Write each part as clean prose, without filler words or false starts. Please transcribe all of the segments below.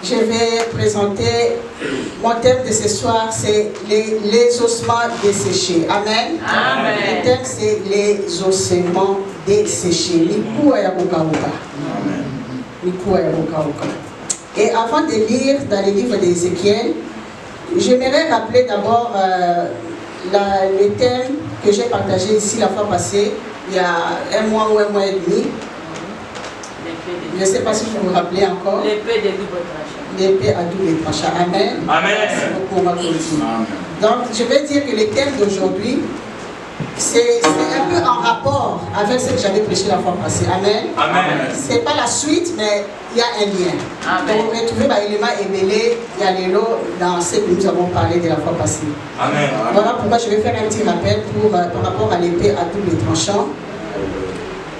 je vais présenter mon thème de ce soir, c'est les ossements desséchés. Amen. Amen. Le thème, c'est les ossements desséchés. Et avant de lire dans le livre d'Ézéchiel, j'aimerais rappeler d'abord le thème que j'ai partagé ici la fois passée, il y a un mois ou un mois et demi. Je ne sais pas si vous vous rappelez encore. L'épée de double tranchant. L'épée à double tranchant. Amen. Amen. Merci beaucoup, on va continuer. Donc, je vais dire que le thème d'aujourd'hui, c'est un peu en rapport avec ce que j'avais prêché la fois passée. Amen. Amen. Ce n'est pas la suite, mais il y a un lien. Amen. Pour retrouver l'élément émêlé, il y a l'élo dans ce que nous avons parlé de la fois passée. Amen. Voilà pourquoi je vais faire un petit rappel par rapport à l'épée à double tranchant.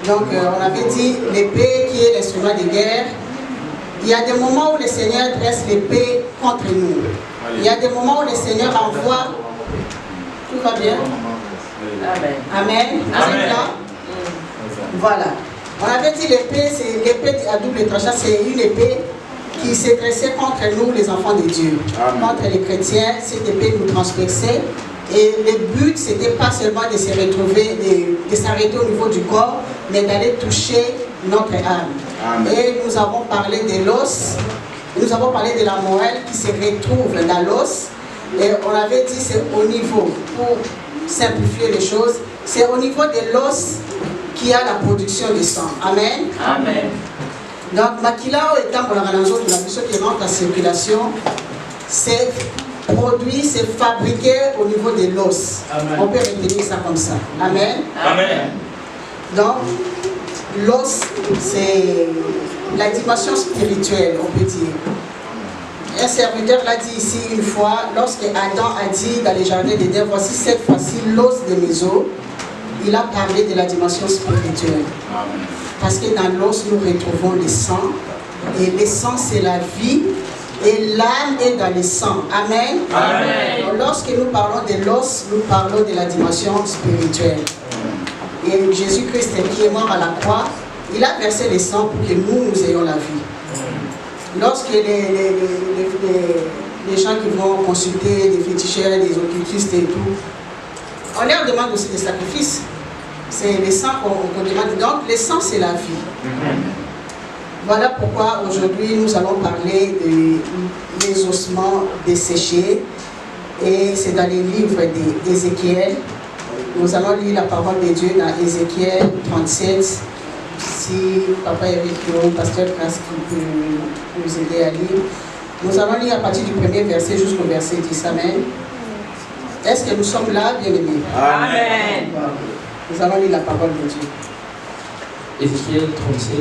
Donc, on avait dit l'épée qui est l'instrument de guerre. Il y a des moments où le Seigneur dresse l'épée contre nous. Il y a des moments où le Seigneur envoie. Tout va bien? Amen. Amen. Amen. Là? Voilà. On avait dit l'épée, c'est l'épée à double tranchant, c'est une épée qui s'est dressée contre nous, les enfants de Dieu. Amen. Contre les chrétiens, cette épée nous transperçait. Et le but, c'était pas seulement de se retrouver, de s'arrêter au niveau du corps, mais d'aller toucher notre âme. Amen. Et nous avons parlé de l'os, nous avons parlé de la moelle qui se retrouve dans l'os. Et on avait dit c'est au niveau, pour simplifier les choses, c'est au niveau de l'os qu'il y a la production de sang. Amen. Amen. Donc, makila étant pour la raison de la mission qui rentre en circulation, c'est produit, c'est fabriqué au niveau de l'os. On peut retenir ça comme ça. Amen. Amen. Donc, l'os, c'est la dimension spirituelle, on peut dire. Un serviteur l'a dit ici une fois, lorsque Adam a dit dans les jardins d'Éden, voici cette fois-ci l'os de mes os, il a parlé de la dimension spirituelle. Amen. Parce que dans l'os, nous retrouvons le sang. Et le sang, c'est la vie. Et l'âme est dans le sang. Amen. Amen. Donc, lorsque nous parlons de l'os, nous parlons de la dimension spirituelle. Et Jésus-Christ qui est mort à la croix, il a versé le sang pour que nous ayons la vie. Lorsque les gens qui vont consulter des féticheurs, des occultistes et tout, on leur demande aussi des sacrifices. C'est le sang qu'on demande. Donc le sang, c'est la vie. Voilà pourquoi aujourd'hui nous allons parler des ossements desséchés. Et c'est dans les livres d'Ézéchiel. Nous allons lire la parole de Dieu dans Ézéchiel 37. Si Papa Eric ou Pasteur Casque peut nous aider à lire. Nous allons lire à partir du premier verset jusqu'au verset 10. Amen. Est-ce que nous sommes là, bien-aimés? Amen. Nous allons lire la parole de Dieu. Ézéchiel 37.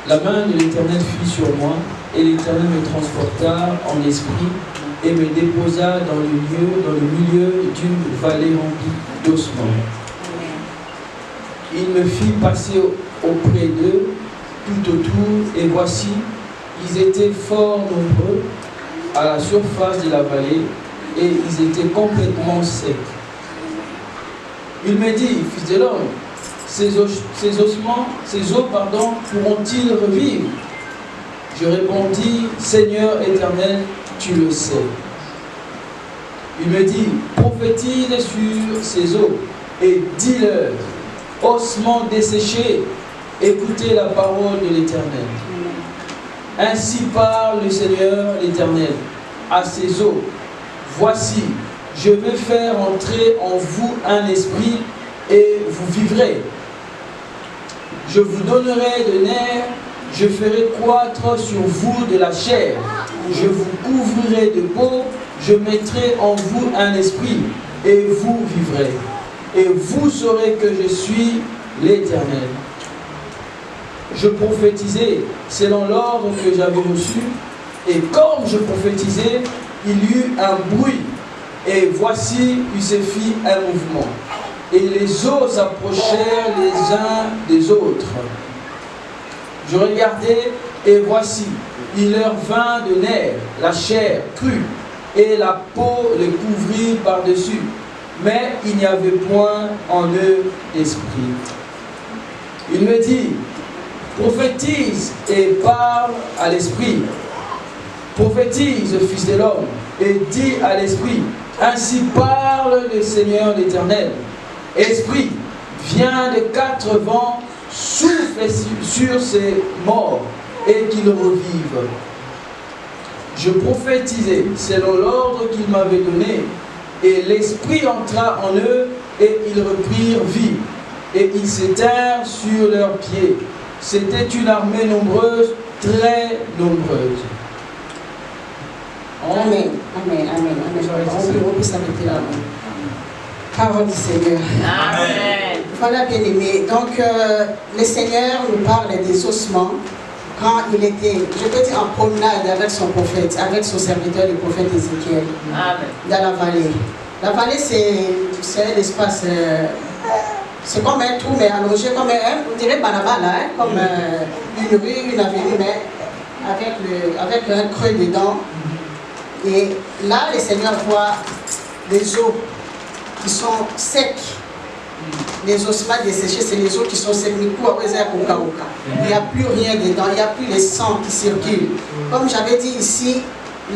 La main de l'Éternel fut sur moi, et l'Éternel me transporta en esprit et me déposa dans le milieu d'une vallée remplie d'ossements. Il me fit passer auprès d'eux tout autour, et voici, ils étaient fort nombreux à la surface de la vallée, et ils étaient complètement secs. Il me dit, fils de l'homme, ces os pourront-ils revivre? Je répondis, Seigneur éternel, tu le sais. Il me dit, prophétise sur ces os et dis-leur, ossements desséchés, écoutez la parole de l'Éternel. Ainsi parle le Seigneur l'Éternel à ces os. Voici, je vais faire entrer en vous un esprit et vous vivrez. Je vous donnerai de nerfs, je ferai croître sur vous de la chair. Je vous couvrirai de peau, je mettrai en vous un esprit et vous vivrez. Et vous saurez que je suis l'Éternel. Je prophétisais selon l'ordre que j'avais reçu, et comme je prophétisais, il y eut un bruit, et voici, il se fit un mouvement. Et les eaux s'approchèrent les uns des autres. Je regardais, et voici, il leur vint de nerfs, la chair crue, et la peau les couvrit par-dessus. Mais il n'y avait point en eux d'esprit. Il me dit, prophétise et parle à l'esprit. prophétise, fils de l'homme, et dis à l'esprit, ainsi parle le Seigneur l'Éternel. Esprit, viens des quatre vents, souffle sur ces morts, et qu'ils revivent. Je prophétisais selon l'ordre qu'il m'avait donné, et l'Esprit entra en eux, et ils reprirent vie, et ils s'éteignirent sur leurs pieds. C'était une armée nombreuse, très nombreuse. Amen, amen, amen, amen. On peut s'arrêter là. Parole du Seigneur. Amen. Voilà, bien aimé. Donc, le Seigneur nous parle des ossements quand il était, je peux dire, en promenade avec son prophète, avec son serviteur, le prophète Ézéchiel, dans la vallée. La vallée, c'est l'espace, c'est comme un trou, mais allongé, comme on dirait Banaba, là, hein, comme une rue, une avenue, mais avec un creux dedans. Et là, le Seigneur voit des eaux qui sont secs. Les ossements desséchés, c'est les eaux qui sont secs. Il n'y a plus rien dedans, il n'y a plus les sangs qui circulent. Comme j'avais dit ici,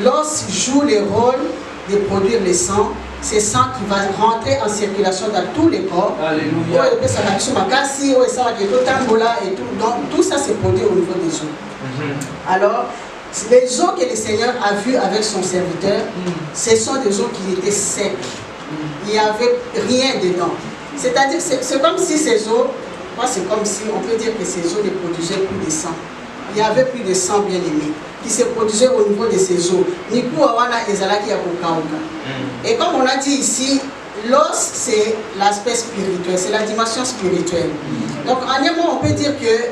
l'os joue le rôle de produire les sangs. C'est sang qui va rentrer en circulation dans tous les corps. Alléluia. Et tout. Donc tout ça c'est produit au niveau des eaux. Alors, les eaux que le Seigneur a vues avec son serviteur, ce sont des eaux qui étaient secs. Il n'y avait rien dedans. C'est-à-dire, c'est comme si ces eaux, c'est comme si on peut dire que ces eaux ne produisaient plus de sang. Il n'y avait plus de sang bien aimé qui se produisait au niveau de ces eaux. Et comme on a dit ici, l'os c'est l'aspect spirituel, c'est la dimension spirituelle. Donc en un mot, on peut dire que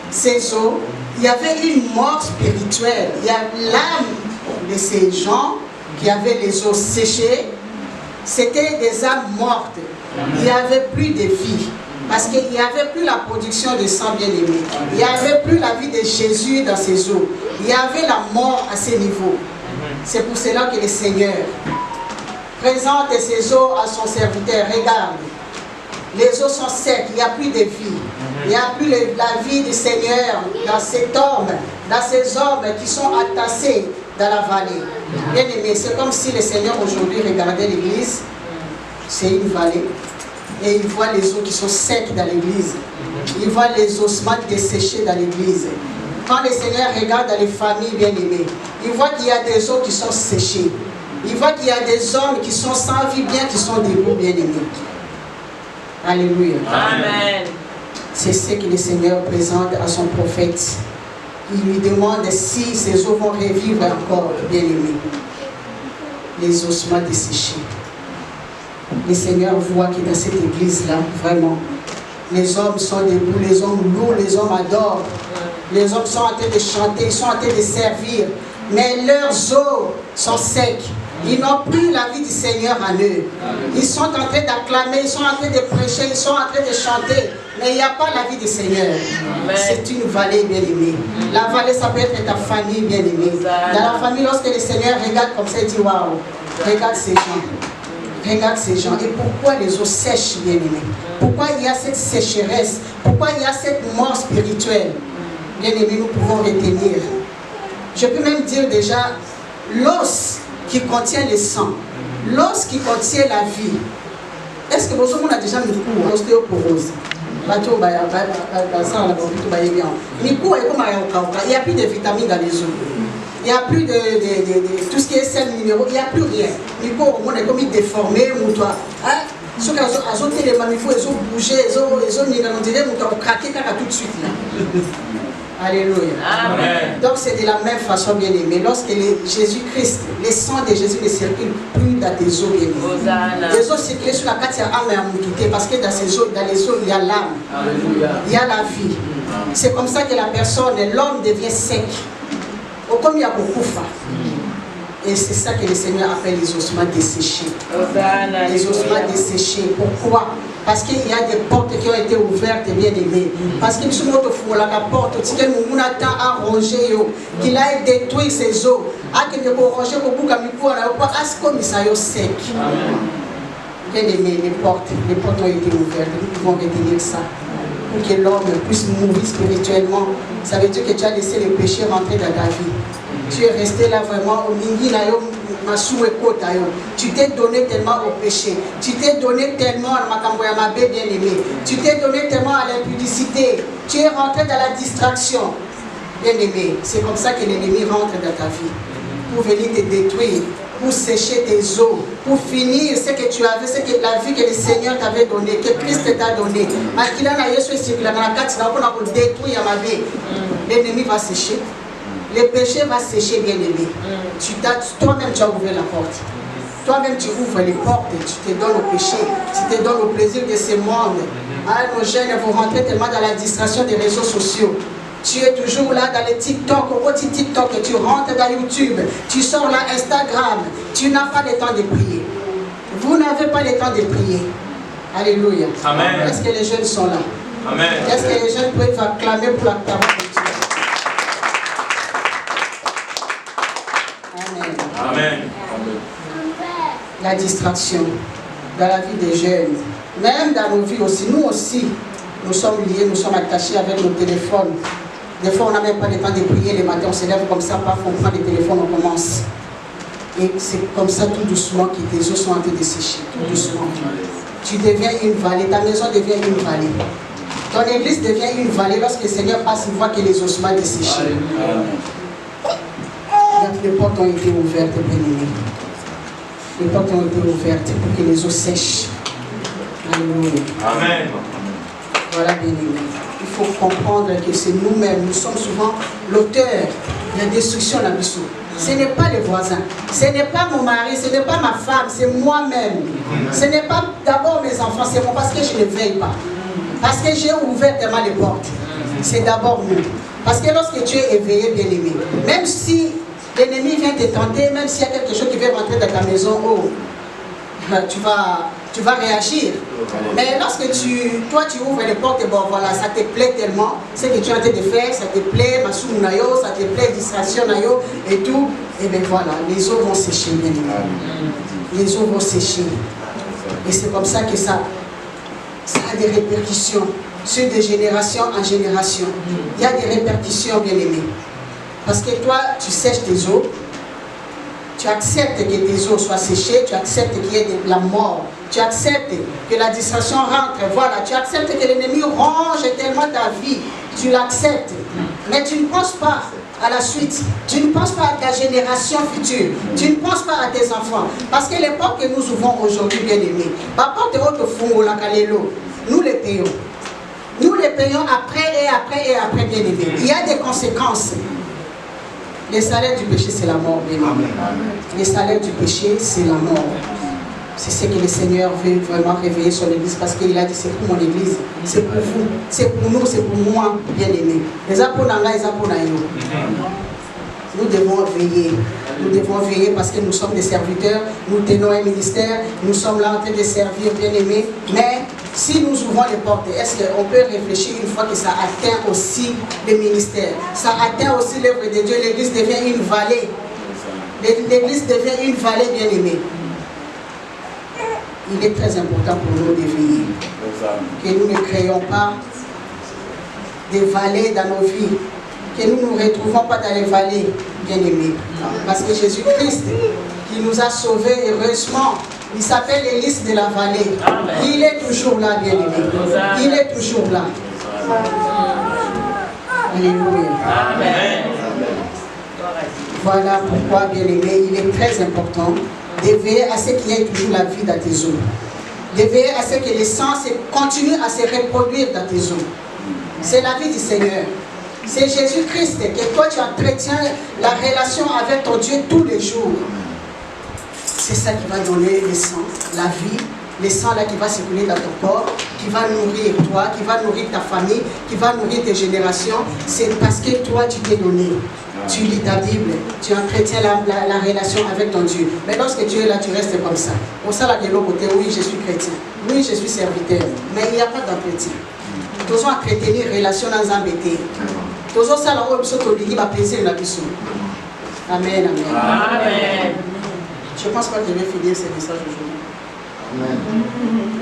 ces eaux, il y avait une mort spirituelle. Il y a l'âme de ces gens qui avaient les os séchés. C'était des âmes mortes. Il n'y avait plus de vie. Parce qu'il n'y avait plus la production de sang bien aimé. Il n'y avait plus la vie de Jésus dans ses eaux. Il y avait la mort à ces niveaux. C'est pour cela que le Seigneur présente ses eaux à son serviteur. Regarde, les eaux sont secs, il n'y a plus de vie. Il n'y a plus la vie du Seigneur dans cet homme, dans ces hommes qui sont entassés dans la vallée. Bien aimé, c'est comme si le Seigneur aujourd'hui regardait l'église. C'est une vallée. Et il voit les eaux qui sont secs dans l'église. Il voit les ossements desséchés dans l'église. Quand le Seigneur regarde dans les familles bien-aimées, il voit qu'il y a des eaux qui sont séchées. Il voit qu'il y a des hommes qui sont sans vie bien, qui sont debout bien-aimés. Alléluia. Amen. C'est ce que le Seigneur présente à son prophète. Il lui demande si ces eaux vont revivre encore, bien-aimés. Les ossements desséchés. Le Seigneur voit que dans cette église-là, vraiment, les hommes sont debout, les hommes louent, les hommes adorent. Les hommes sont en train de chanter, ils sont en train de servir. Mais leurs os sont secs. Ils n'ont plus la vie du Seigneur en eux. Ils sont en train d'acclamer, ils sont en train de prêcher, ils sont en train de chanter. Mais il n'y a pas la vie du Seigneur. C'est une vallée bien-aimée. La vallée, ça peut être ta famille bien-aimée. Dans la famille, lorsque le Seigneur regarde comme ça, il dit waouh, regarde ces gens. Regarde ces gens. Et pourquoi les eaux sèchent, bien-aimés? Pourquoi il y a cette sécheresse? Pourquoi il y a cette mort spirituelle? Bien-aimés, nous pouvons retenir. Je peux même dire déjà, l'os qui contient le sang, l'os qui contient la vie. Est-ce que vous avez déjà mis l'ostéoporose? Il n'y a plus de vitamines dans les os. Il n'y a plus de tout ce qui est sel minéraux, il n'y a plus rien. Il faut au moins comme déformé ou toi. Ceux qui ont été les mammifères, ils ont bougé, ils ont dirait craqué tout de suite là. Alléluia. Amen. Donc c'est de la même façon bien aimé. Lorsque Jésus-Christ, le sang de Jésus ne circule plus dans tes os bien aimés. Les os circulent sur la carte âme et amouquité parce que dans les os il y a l'âme, il y a la vie. C'est comme ça que la personne, l'homme devient sec. Comme il y a beaucoup de femmes. Et c'est ça que le Seigneur appelle les ossements desséchés. Les ossements desséchés. Pourquoi? Parce qu'il y a des portes qui ont été ouvertes et bien aimées. Parce qu'il y a la porte qu'il a détruit ses os. Bien aimé, les portes ont été ouvertes. Nous pouvons retenir ça. Pour que l'homme puisse mourir spirituellement. Ça veut dire que tu as laissé le péché rentrer dans ta vie. Tu es resté là vraiment au mingi na yo masou ekota yo. Tu t'es donné tellement au péché. Tu t'es donné tellement à makambo ya mabe bien-aimé. Tu t'es donné tellement à l'impudicité. Tu es rentré dans la distraction. Bien-aimé, c'est comme ça que l'ennemi rentre dans ta vie. Pour venir te détruire, pour sécher tes eaux, pour finir ce que tu avais, la vie que le Seigneur t'avait donnée, que Christ t'a donné. L'ennemi va sécher. Le péché va sécher, bien-aimé. Toi-même, tu as ouvert la porte. Toi-même, tu ouvres les portes, tu te donnes au péché, tu te donnes au plaisir de ce monde. Ah, nos jeunes, vous rentrez tellement dans la distraction des réseaux sociaux. Tu es toujours là dans les TikTok, au petit TikTok, tu rentres dans YouTube, tu sors là Instagram, tu n'as pas le temps de prier. Vous n'avez pas le temps de prier. Alléluia. Amen. Est-ce que les jeunes sont là? Amen. Est-ce que les jeunes peuvent acclamer pour la parole de Dieu? Amen. Amen. La distraction dans la vie des jeunes, même dans nos vies aussi, nous aussi, nous sommes liés, nous sommes attachés avec nos téléphones. Des fois, on n'a même pas le temps de prier le matin, on se lève comme ça, parfois on prend le téléphone, on commence. Et c'est comme ça tout doucement que tes eaux sont en train de sécher, tout doucement. Tu deviens une vallée, ta maison devient une vallée. Ton église devient une vallée lorsque le Seigneur passe, il voit que les ossements desséchés. Les portes ont été ouvertes, bien-aimés. Les portes ont été ouvertes pour que les eaux sèchent. Alléluia. Amen. Voilà, bien-aimés. Il faut comprendre que c'est nous-mêmes, nous sommes souvent l'auteur de la destruction de la mission. Ce n'est pas les voisins, ce n'est pas mon mari, ce n'est pas ma femme, c'est moi-même. Ce n'est pas d'abord mes enfants, c'est moi parce que je ne veille pas. Parce que j'ai ouvert tellement les portes. C'est d'abord nous. Parce que lorsque tu es éveillé, bien-aimé, même si l'ennemi vient te tenter, même s'il y a quelque chose qui vient rentrer dans ta maison, oh, tu vas réagir. Mais lorsque toi tu ouvres les portes et bon voilà, ça te plaît tellement, ce que tu es en train de faire, ça te plaît, Masou Nayo, ça te plaît, distraction Nayo et tout, et bien voilà, les eaux vont sécher, bien aimé. Les eaux vont sécher. Et c'est comme ça que ça a des répercussions sur de génération en génération. Il y a des répercussions, bien aimé. Parce que toi, tu sèches tes eaux. Tu acceptes que tes eaux soient séchées, tu acceptes qu'il y ait de la mort, tu acceptes que la distraction rentre, voilà, tu acceptes que l'ennemi ronge tellement ta vie, tu l'acceptes. Mais tu ne penses pas à la suite, tu ne penses pas à ta génération future, tu ne penses pas à tes enfants. Parce que les portes que nous ouvrons aujourd'hui, bien aimés, nous les payons. Nous les payons après et après et après, bien aimés. Il y a des conséquences. Le salaire du péché, c'est la mort, bien aimé. Le salaire du péché, c'est la mort. C'est ce que le Seigneur veut vraiment réveiller sur l'église parce qu'il a dit c'est pour mon église, c'est pour vous, c'est pour nous, c'est pour moi, bien aimé. Les aponanga, les aponayo. Nous devons veiller parce que nous sommes des serviteurs, nous tenons un ministère, nous sommes là en train de servir, bien aimé. Mais si nous ouvrons les portes, est-ce qu'on peut réfléchir une fois que ça atteint aussi le ministère, ça atteint aussi l'œuvre de Dieu, l'église devient une vallée. L'église devient une vallée, bien aimée. Il est très important pour nous de veiller. Que nous ne créons pas des vallées dans nos vies. Que nous ne nous retrouvons pas dans les vallées, bien aimés. Parce que Jésus-Christ, qui nous a sauvés heureusement, il s'appelle l'hélice de la vallée. Amen. Il est toujours là, bien aimé. Il est toujours là. Alléluia. Amen. Voilà pourquoi, bien aimé, il est très important de veiller à ce qu'il y ait toujours la vie dans tes eaux. De veiller à ce que l'essence continue à se reproduire dans tes eaux. C'est la vie du Seigneur. C'est Jésus-Christ que toi tu entretiens la relation avec ton Dieu tous les jours. C'est ça qui va donner le sang, la vie, le sang là qui va circuler dans ton corps, qui va nourrir toi, qui va nourrir ta famille, qui va nourrir tes générations. C'est parce que toi tu t'es donné. Tu lis ta Bible, tu entretiens la relation avec ton Dieu. Mais lorsque tu es là, tu restes comme ça. Pour ça, là, de l'autre côté, oui, je suis chrétien. Oui, je suis serviteur. Mais il n'y a pas d'entretien. Nous devons entretenir une relation dans un bêté. Nous devons faire un plaisir dans la personne. Amen, amen. Amen. Je ne pense pas que je vais finir ce message aujourd'hui. Amen.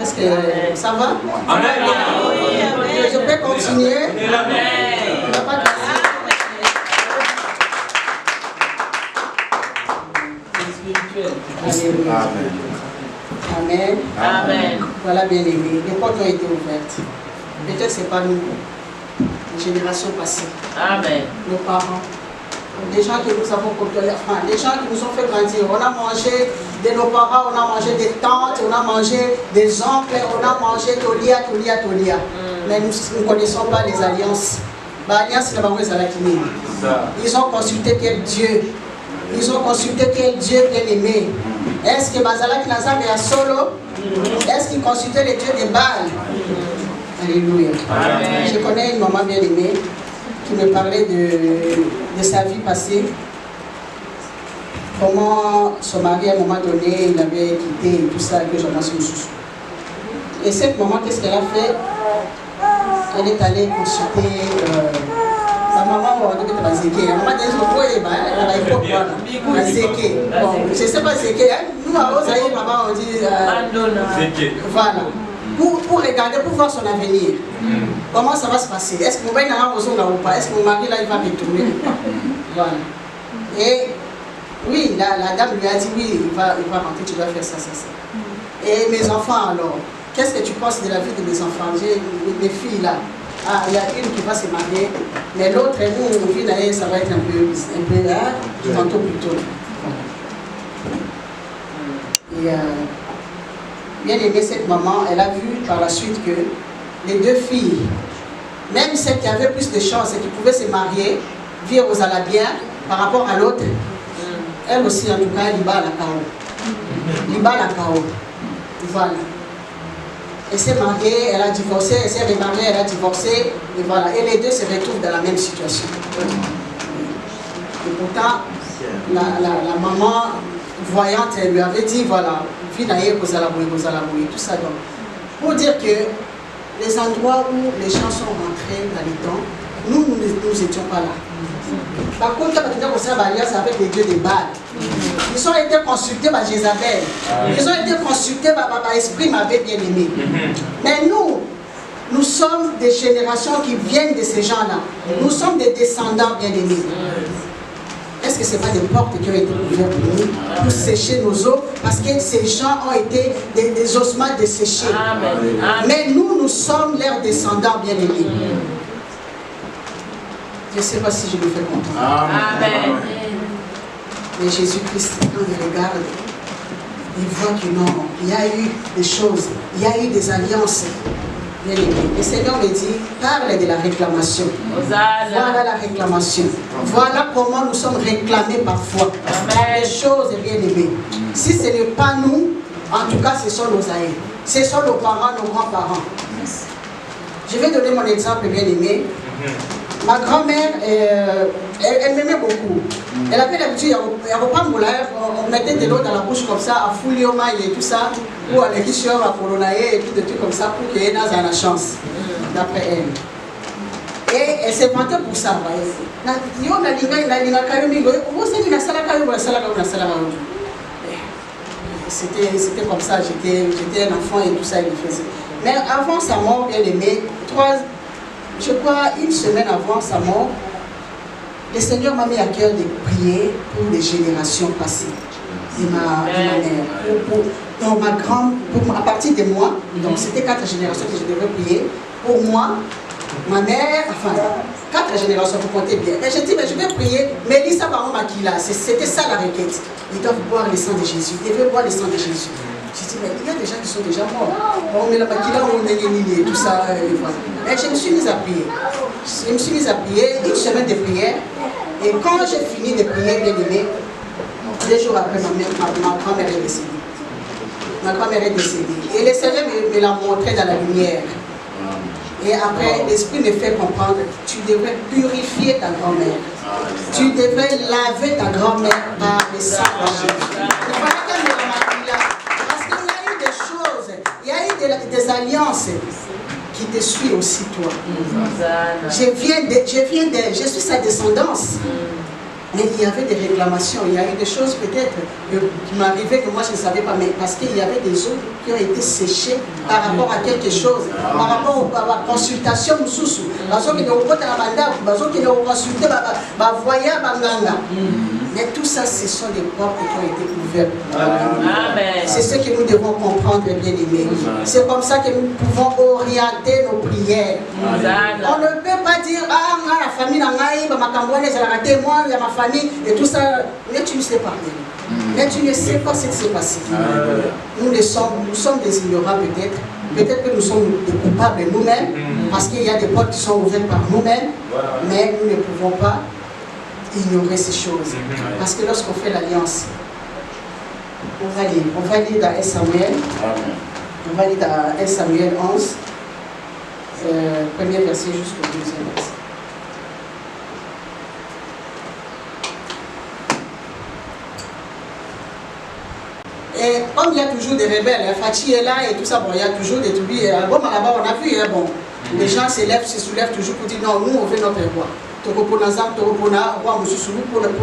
Est-ce que ça va? Amen. Je peux continuer? Amen. Alléluia. Amen. Amen. Voilà, bien aimé. Les portes ont été ouvertes. Peut-être que ce n'est pas nous, les générations passées. Amen. Nos parents. Des gens que nous avons côtoyés, enfin, des gens qui nous ont fait grandir. On a mangé de nos parents, on a mangé des tantes, on a mangé des oncles, on a mangé Tolia. Mais nous ne connaissons pas les alliances. L'alliance, ils ont consulté quel Dieu. Ils ont consulté quel Dieu bien-aimé. Est-ce que Bazalak Nazam est à solo? Est-ce qu'ils consultaient les dieux des Baal? Alléluia. Amen. Je connais une maman bien-aimée qui me parlait de sa vie passée. Comment son mari, à un moment donné, il avait quitté et tout ça, que j'en ai sous. Et cette maman, qu'est-ce qu'elle a fait? Elle est allée consulter sa maman. Maman dit que maman je ne sais pas Zéké. Nous, à Osaïe, maman, on dit voilà. Pour regarder, pour voir son avenir. Comment ça va se passer? Est-ce que mon mari n'a pas besoin ou pas? Est-ce que mon mari là il va retourner? Voilà. Et oui, la dame lui a dit oui, il va rentrer, tu dois faire ça. Et mes enfants alors, qu'est-ce que tu penses de la vie de mes enfants? J'ai mes filles là. Ah, il y a une qui va se marier, mais l'autre, nous, vie d'ailleurs, ça va être un peu tantôt plus tôt. Et bien aimé cette maman, elle a vu par la suite que les deux filles, même celle qui avait plus de chance et qui pouvait se marier, vivre aux Alabiens par rapport à l'autre, elle aussi en tout cas, elle bat la KO. Voilà. Elle s'est mariée, elle a divorcé, elle s'est remariée, elle a divorcé, et voilà. Et les deux se retrouvent dans la même situation. Et pourtant, la maman voyante, elle lui avait dit, voilà, finaïe, tout ça. Donc, pour dire que les endroits où les gens sont rentrés dans les temps, nous n'étions pas là. Par contre, quand on a commencé à alliance avec les dieux des Baal, ils ont été consultés par Jézabel, ils ont été consultés par l'esprit m'avait bien aimé. Mais nous sommes des générations qui viennent de ces gens-là. Nous sommes des descendants bien aimés. Est-ce que ce n'est pas des portes qui ont été ouvertes pour nous, pour sécher nos eaux? Parce que ces gens ont été des ossements desséchés. Mais nous sommes leurs descendants bien aimés. Je ne sais pas si je me fais comprendre. Amen. Mais Jésus-Christ, quand il regarde, il voit que non, il y a eu des choses, il y a eu des alliances. Bien aimé. Le Seigneur me dit, parle de la réclamation. Voilà la réclamation. Voilà comment nous sommes réclamés parfois. Les choses bien aimées. Si ce n'est pas nous, en tout cas ce sont nos aïeux. Ce sont nos parents, nos grands-parents. Je vais donner mon exemple bien aimé. Ma grand-mère, elle m'aimait beaucoup. Elle avait l'habitude, on mettait de l'eau dans la bouche comme ça, à fouiller au maïs et tout ça, ou à l'équicheur, à coronailler et tout des trucs comme ça, pour qu'il y ait dans la chance, d'après elle. Et elle s'est vantée pour ça. C'était comme ça, j'étais un enfant et tout ça, il le faisait. Mais avant sa mort, bien aimée, je crois une semaine avant sa mort, le Seigneur m'a mis à cœur de prier pour les générations passées de ma mère. Donc à partir de moi, donc c'était 4 générations que je devais prier. Pour moi, ma mère, enfin 4 générations, vous comptez bien. Et j'ai dit, mais je vais prier, mais Lisa Baron Makila, c'était ça la requête. Ils doivent boire le sang de Jésus, ils devaient boire le sang de Jésus. J'ai dit, mais il y a des gens qui sont déjà morts. On met la Makila, on est et tout ça. Et voilà. Et je me suis mise à prier. Je me suis mise à prier, une semaine de prière. Et quand j'ai fini de prier, bien aimé, 2 jours après, ma grand-mère est décédée. Ma grand-mère est décédée. Et le Seigneur me l'a montré dans la lumière. Et après, l'Esprit me fait comprendre, tu devrais purifier ta grand-mère. Tu devrais laver ta grand-mère par le sang de Jésus. Parce qu'il y a eu des choses, il y a eu des alliances qui te suivent aussi toi. Je suis sa descendance. Mais il y avait des réclamations, il y a eu des choses peut-être qui m'arrivaient que moi je ne savais pas, mais parce qu'il y avait des eaux qui ont été séchées par rapport à quelque chose, par rapport à la consultation sous. Parce qu'ils ont consulté, voyant Banganga. Mais tout ça, ce sont des portes qui ont été ouvertes. Amen. C'est ce que nous devons comprendre, bien aimés. C'est comme ça que nous pouvons orienter nos prières. On ne peut pas dire, ah, la famille, moi, il y a ma famille, et tout ça. Mais tu ne sais pas. Mais tu ne sais pas ce qui s'est passé. Nous sommes des ignorants peut-être. Peut-être que nous sommes des coupables nous-mêmes, parce qu'il y a des portes qui sont ouvertes par nous-mêmes, mais nous ne pouvons pas ignorer ces choses. Parce que lorsqu'on fait l'alliance, on va lire dans 1 Samuel, on va lire dans 1 Samuel 11, premier verset jusqu'au deuxième verset. Et comme il y a toujours des rebelles, Fatih est là et tout ça, bon, il y a toujours des toubis. Bon, là-bas, on a vu, bon, les gens se soulèvent toujours pour dire non, nous on veut notre roi. Pour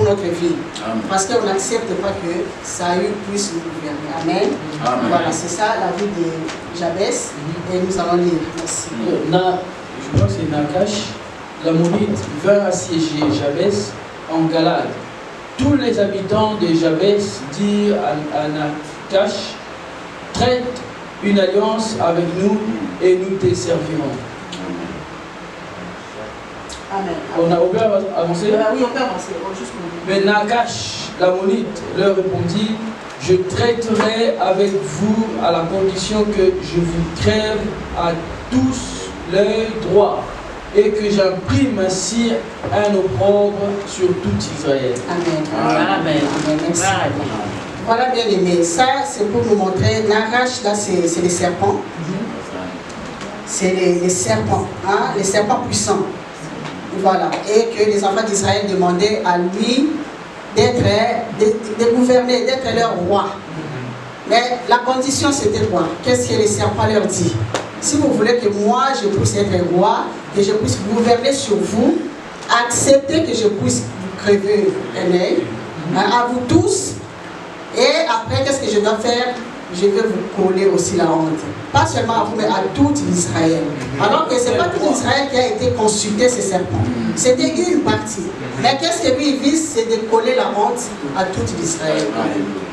notre vie. Parce qu'on n'accepte pas que Saül puisse nous gouverner. Amen. Voilà, c'est ça la vie de Jabès. Et nous allons lire. Merci. Je crois que c'est Nakash, l'Ammonite vint assiéger Jabès en Galade. Tous les habitants de Jabès dirent à Nakash, traite une alliance avec nous et nous te servirons. Amen. On peut avancer? Oui, on peut avancer. Mais Nakash, l'Ammonite, leur répondit, je traiterai avec vous à la condition que je vous crève à tous l'œil droit et que j'imprime ainsi un opprobre sur tout Israël. Amen. Amen. Merci. Voilà, bien aimé. Ça, c'est pour nous montrer. Nakash, là, c'est les serpents. C'est les serpents, hein? Les serpents puissants. Voilà, et que les enfants d'Israël demandaient à lui de gouverner, d'être leur roi. Mais la condition c'était quoi? Qu'est-ce que les serpents leur dit? Si vous voulez que moi je puisse être roi, que je puisse gouverner sur vous, acceptez que je puisse vous crever un œil, à vous tous, et après qu'est-ce que je dois faire? Je vais vous coller aussi la honte. Pas seulement à vous, mais à tout Israël. Alors que ce n'est pas tout Israël qui a été consulté, ces serpents. C'était une partie. Mais qu'est-ce que lui vise? C'est de coller la honte à tout Israël.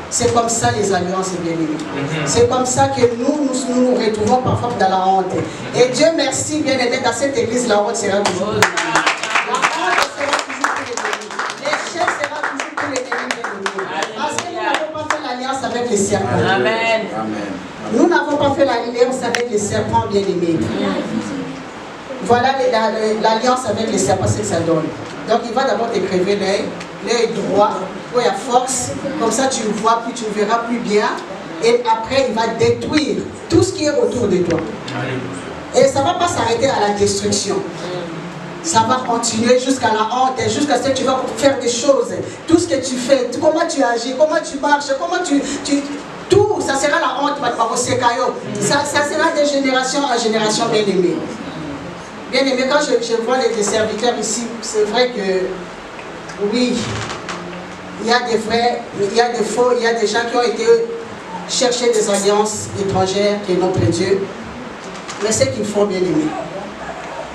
C'est comme ça les alliances, bien aimés. C'est comme ça que nous retrouvons parfois dans la honte. Et Dieu merci, bien aimé, dans cette église, la honte sera toujours pour les ennemis. La honte sera toujours pour les ennemis. L'échec sera toujours pour les ennemis, bien aimés. Parce que nous n'avons pas fait l'alliance avec les serpents. Amen. Nous n'avons pas fait l'alliance avec les serpents, bien aimés. Voilà l'alliance avec les serpents, c'est que ça donne. Donc il va d'abord te crever l'œil droit, où il y a force, comme ça tu vois, puis tu ne verras plus bien. Et après il va détruire tout ce qui est autour de toi. Et ça ne va pas s'arrêter à la destruction. Ça va continuer jusqu'à la honte, jusqu'à ce que tu vas faire des choses. Tout ce que tu fais, comment tu agis, comment tu marches, comment tout, ça sera la honte. Ça sera de génération en génération, bien aimé. Bien aimé, quand je vois les serviteurs ici, c'est vrai que oui, il y a des vrais, il y a des faux, il y a des gens qui ont été chercher des alliances étrangères que notre Dieu. Mais ce qu'ils font, bien aimé,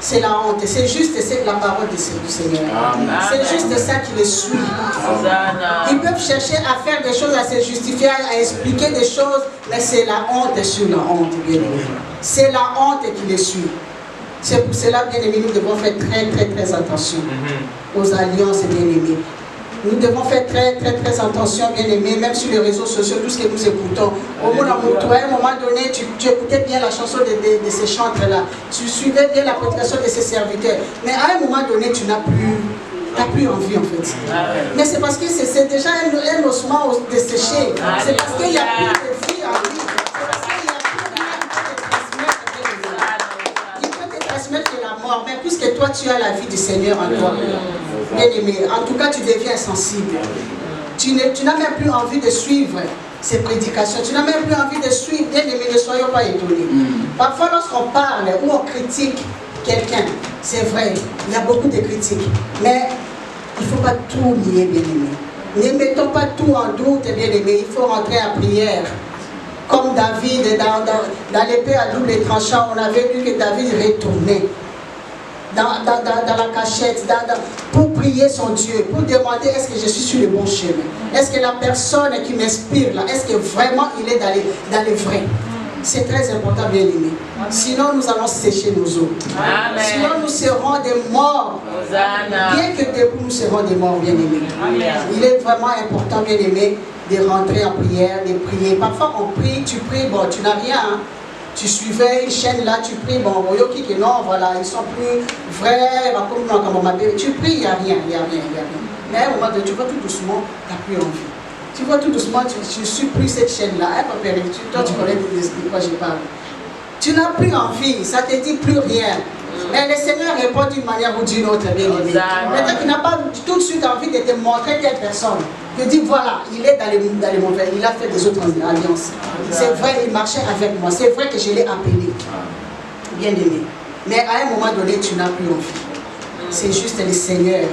c'est la honte. C'est juste la parole du Seigneur. C'est juste ça qui les suit. Ils peuvent chercher à faire des choses, à se justifier, à expliquer des choses, mais c'est la honte sur la honte, bien aimé. C'est la honte qui les suit. C'est pour cela, bien aimé, nous devons faire très attention aux alliances, bien aimées. Nous devons faire très attention, bien aimé, même sur les réseaux sociaux, tout ce que nous écoutons. À un moment donné, tu écoutais bien la chanson de ces chantres-là. Tu suivais bien la prédication de ces serviteurs. Mais à un moment donné, tu n'as plus envie, en fait. Mais c'est parce que c'est déjà un ossement desséché. C'est parce qu'il n'y a plus de vie en lui. C'est parce qu'il n'y a plus de vie. Il peut te transmettre la mort. Mais puisque toi, tu as la vie du Seigneur en toi. Bien aimé, en tout cas tu deviens sensible. Tu n'as même plus envie de suivre ces prédications. Tu n'as même plus envie de suivre. Bien aimé, ne soyons pas étonnés. Parfois lorsqu'on parle ou on critique quelqu'un, c'est vrai, il y a beaucoup de critiques. Mais il ne faut pas tout nier, bien aimé. Ne mettons pas tout en doute, bien aimé. Il faut rentrer en prière. Comme David, dans l'épée à double tranchant, on avait vu que David retournait. dans la cachette, pour prier son Dieu, pour demander est-ce que je suis sur le bon chemin. Est-ce que la personne qui m'inspire là, est-ce que vraiment il est dans les vrais. C'est très important, bien aimé. Sinon, nous allons sécher nos eaux. Amen. Sinon, nous serons des morts. Hosanna. Bien que debout, nous serons des morts, bien aimés. Il est vraiment important, bien aimé, de rentrer en prière, de prier. Parfois, on prie, tu pries, bon, tu n'as rien. Hein. Tu suivais une chaîne là, tu pries, bon, que non, voilà, ils sont plus vrais, tu pries, il n'y a rien. Mais à un moment donné, tu vois tout doucement, tu n'as plus envie. Tu vois tout doucement, tu supplies cette chaîne-là. Hein, toi, tu connais de quoi je parle. Tu n'as plus envie, ça ne te dit plus rien. Mais le Seigneur répond d'une manière ou d'une autre, bien aimé. Maintenant, tu n'as pas tout de suite envie de te montrer telle personne. Tu dis, voilà, il est dans les mauvais, il a fait des autres alliances. C'est vrai, il marchait avec moi. C'est vrai que je l'ai appelé. Bien aimé. Mais à un moment donné, tu n'as plus envie. C'est juste le Seigneur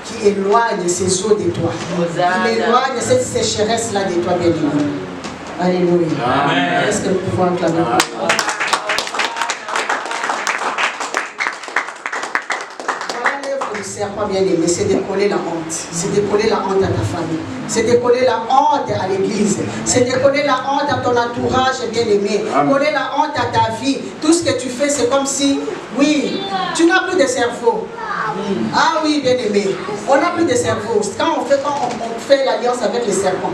qui éloigne ces eaux de toi. Il éloigne cette sécheresse-là de toi, bien aimé. Alléluia. Amen. Est-ce que nous pouvons acclamer? Voilà l'œuvre du serpent, bien aimé, c'est de coller la honte. C'est de coller la honte à ta famille. C'est de coller la honte à l'église. C'est de coller la honte à ton entourage, bien aimé. Coller la honte à ta vie. Tout ce que tu fais, c'est comme si, oui, tu n'as plus de cerveau. Ah oui, bien aimé, on n'a plus de cerveau. Quand on fait l'alliance avec les serpents,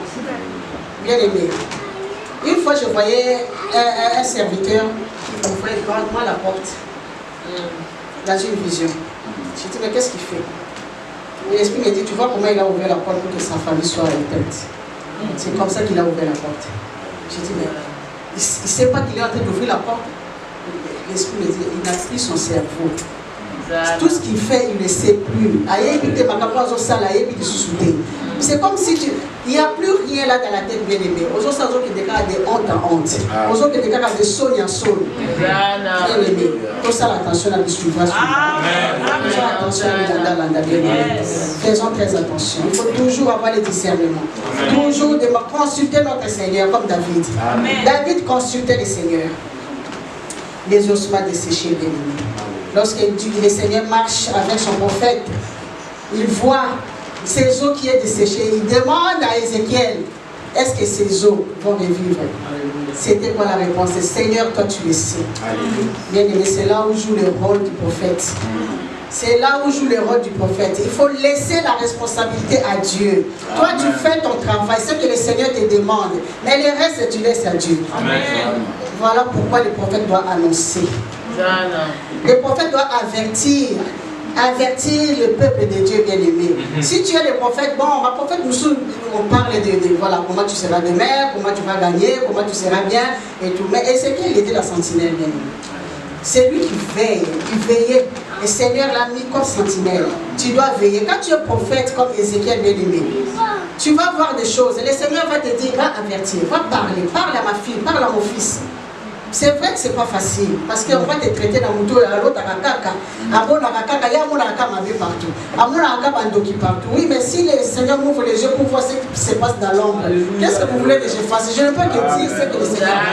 bien aimé. Une fois, je voyais un serviteur qui ouvrait grandement la porte dans une vision. Je dis, mais qu'est-ce qu'il fait? Et l'esprit me dit, tu vois comment il a ouvert la porte pour que sa famille soit éteinte. C'est comme ça qu'il a ouvert la porte. Je dis, mais il ne sait pas qu'il est en train d'ouvrir la porte. L'esprit me dit, il a pris son cerveau. Tout ce qu'il fait, il ne sait plus. C'est comme si il n'y a plus rien là dans la tête, bien aimé. Aujourd'hui, qui déclarent de honte en honte. Aujourd'hui, qui déclarent de saune en saune. Bien aimé. Tout ça, l'attention à nous suivre. Faisons attention à bien aimé. Faisons très attention. Il faut toujours avoir le discernement. Toujours consulter notre Seigneur, comme David. David consultait le Seigneur. Les ossements desséchés, bien aimé. Lorsque le Seigneur marche avec son prophète, il voit ces eaux qui est desséchées. Il demande à Ézéchiel, est-ce que ces eaux vont revivre? C'était quoi la réponse? Seigneur, toi tu le sais. Bien aimé, c'est là où joue le rôle du prophète. C'est là où joue le rôle du prophète. Il faut laisser la responsabilité à Dieu. Toi, tu fais ton travail, ce que le Seigneur te demande. Mais le reste, tu laisses à Dieu. Amen. Voilà pourquoi le prophète doit annoncer. Le prophète doit avertir le peuple de Dieu bien-aimé. Si tu es le prophète, bon, ma prophète, on parle de voilà, comment tu seras demain, comment tu vas gagner, comment tu seras bien et tout. Mais Ézéchiel, il était la sentinelle bien-aimé. C'est lui qui veille, il veillait. Le Seigneur l'a mis comme sentinelle. Tu dois veiller. Quand tu es prophète comme Ézéchiel bien-aimé, tu vas voir des choses. Le Seigneur va te dire, va avertir, va parler. Parle à ma fille, parle à mon fils. C'est vrai que ce n'est pas facile, parce qu'on va te traiter dans l'autre à l'autre à Kaka. À mon Kaka, il y a mon Kaka partout. À mon Kaka, Bandoki partout. Oui, mais si le Seigneur m'ouvre les yeux pour voir ce qui se passe dans l'ombre, qu'est-ce que vous voulez que je fasse? Je ne peux que dire ce que le Seigneur a.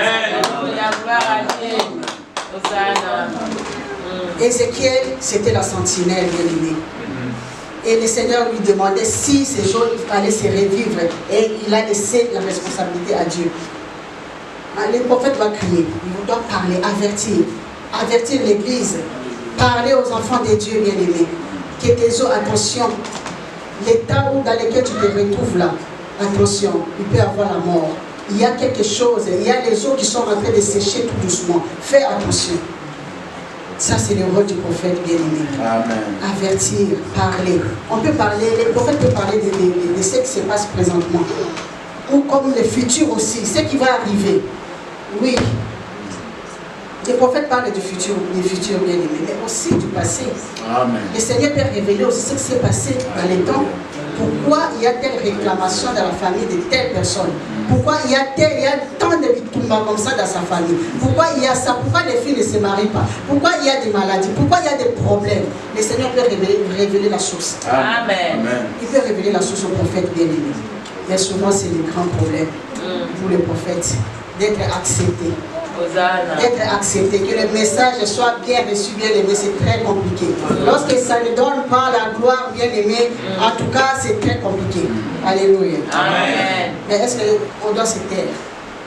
Ézéchiel, c'était la sentinelle, bien-aimée. Et le Seigneur lui demandait si ces jours allaient se revivre. Et il a laissé la responsabilité à Dieu. Le prophète doit crier, il doit parler, avertir l'église, parler aux enfants de Dieu bien-aimés. Que tes eaux, attention, l'état dans lequel tu te retrouves là, attention, il peut y avoir la mort. Il y a quelque chose, il y a les eaux qui sont en train de sécher tout doucement. Fais attention. Ça, c'est le rôle du prophète bien-aimé. Avertir, parler. On peut parler, le prophète peut parler de ce qui se passe présentement. Ou comme le futur aussi, ce qui va arriver. Oui. Les prophètes parlent du futur bien-aimé, mais aussi du passé. Amen. Le Seigneur peut révéler aussi ce qui s'est passé dans les temps. Pourquoi il y a telle réclamation dans la famille de telle personne? Pourquoi il y a tant de victimes comme ça dans sa famille? Pourquoi il y a ça? Pourquoi les filles ne se marient pas? Pourquoi il y a des maladies? Pourquoi il y a des problèmes? Le Seigneur peut révéler la source. Amen. Il peut révéler la source au prophète bien-aimé. Mais souvent, c'est le grand problème pour les prophètes d'être acceptés. être accepté, que le message soit bien reçu, bien aimé, c'est très compliqué. Lorsque ça ne donne pas la gloire, bien aimé, en tout cas, c'est très compliqué. Alléluia. Amen. Mais est-ce qu'on doit se taire?